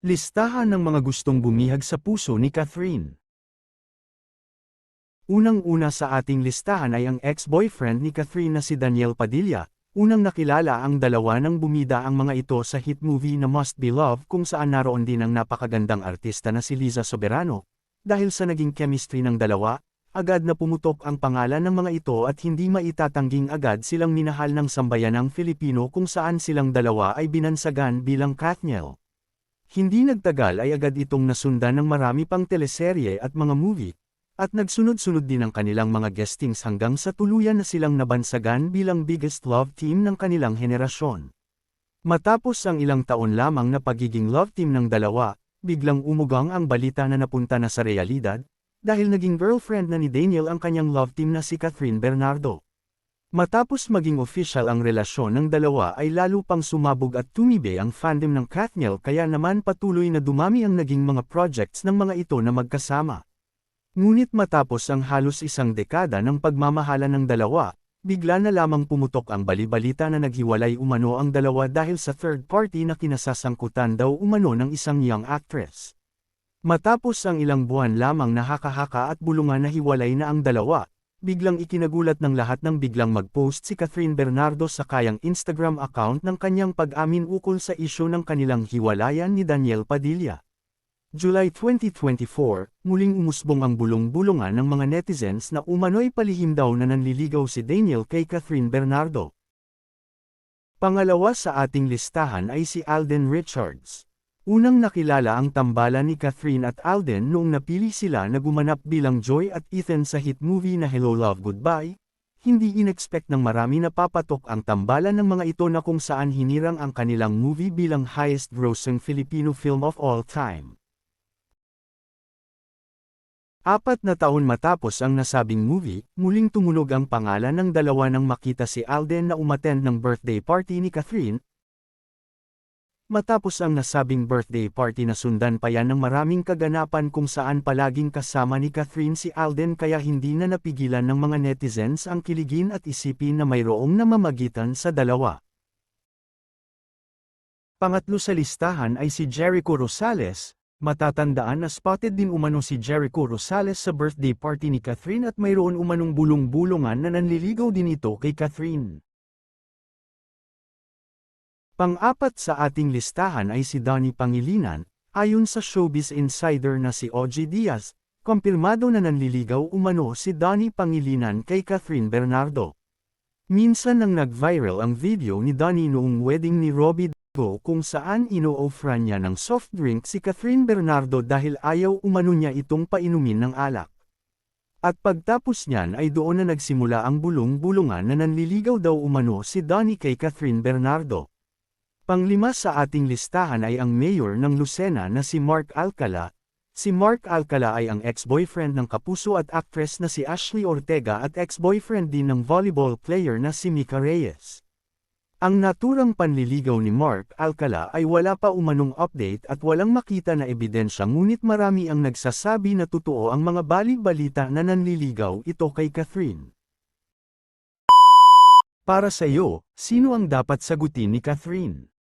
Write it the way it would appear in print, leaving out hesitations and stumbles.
Listahan ng mga gustong bumihag sa puso ni Catherine. Unang-una sa ating listahan ay ang ex-boyfriend ni Catherine na si Daniel Padilla. Unang nakilala ang dalawa nang bumida ang mga ito sa hit movie na Must Be Love kung saan naroon din ang napakagandang artista na si Liza Soberano. Dahil sa naging chemistry ng dalawa, agad na pumutok ang pangalan ng mga ito at hindi maitatangging agad silang minahal ng sambayanang Filipino kung saan silang dalawa ay binansagan bilang Kathniel. Hindi nagtagal ay agad itong nasundan ng marami pang teleserye at mga movie, at nagsunod-sunod din ang kanilang mga guestings hanggang sa tuluyan na silang nabansagan bilang biggest love team ng kanilang henerasyon. Matapos ang ilang taon lamang na pagiging love team ng dalawa, biglang umugang ang balita na napunta na sa realidad, dahil naging girlfriend na ni Daniel ang kanyang love team na si Catherine Bernardo. Matapos maging official ang relasyon ng dalawa ay lalo pang sumabog at tumibe ang fandom ng Kathniel kaya naman patuloy na dumami ang naging mga projects ng mga ito na magkasama. Ngunit matapos ang halos isang dekada ng pagmamahalan ng dalawa, bigla na lamang pumutok ang balibalita na naghiwalay umano ang dalawa dahil sa third party na kinasasangkutan daw umano ng isang young actress. Matapos ang ilang buwan lamang na haka-haka at bulungan na hiwalay na ang dalawa, biglang ikinagulat ng lahat nang biglang mag-post si Catherine Bernardo sa kayang Instagram account ng kanyang pag-amin ukol sa isyu ng kanilang hiwalayan ni Daniel Padilla. July 2024, muling umusbong ang bulong-bulungan ng mga netizens na umano'y palihim daw na nanliligaw si Daniel kay Catherine Bernardo. Pangalawa sa ating listahan ay si Alden Richards. Unang nakilala ang tambalan ni Catherine at Alden noong napili sila na gumanap bilang Joy at Ethan sa hit movie na Hello Love Goodbye. Hindi inexpect ng marami na papatok ang tambalan ng mga ito na kung saan hinirang ang kanilang movie bilang highest-grossing Filipino film of all time. 4 na taon matapos ang nasabing movie, muling tumunog ang pangalan ng dalawa nang makita si Alden na umattend ng birthday party ni Catherine. Matapos ang nasabing birthday party na sundan pa yan ng maraming kaganapan kung saan palaging kasama ni Catherine si Alden kaya hindi na napigilan ng mga netizens ang kiligin at isipin na mayroong namamagitan sa dalawa. Pangatlo sa listahan ay si Jericho Rosales. Matatandaan na spotted din umano si Jericho Rosales sa birthday party ni Catherine at mayroon umanong bulong-bulungan na nanliligaw din ito kay Catherine. Pang-apat sa ating listahan ay si Donnie Pangilinan. Ayon sa Showbiz Insider na si OG Diaz, kumpirmado na nanliligaw umano si Donnie Pangilinan kay Catherine Bernardo. Minsan nang nag-viral ang video ni Donnie noong wedding ni Robbie Go kung saan ino-offran niya ng soft drink si Catherine Bernardo dahil ayaw umano niya itong painumin ng alak. At pagtapos niyan ay doon na nagsimula ang bulong-bulungan na nanliligaw daw umano si Donnie kay Catherine Bernardo. Panglima sa ating listahan ay ang mayor ng Lucena na si Mark Alcala. Si Mark Alcala ay ang ex-boyfriend ng kapuso at actress na si Ashley Ortega at ex-boyfriend din ng volleyball player na si Mika Reyes. Ang naturang panliligaw ni Mark Alcala ay wala pa umanong update at walang makita na ebidensya ngunit marami ang nagsasabi na totoo ang mga balik-balita na nanliligaw ito kay Catherine. Para sa iyo, sino ang dapat sagutin ni Catherine?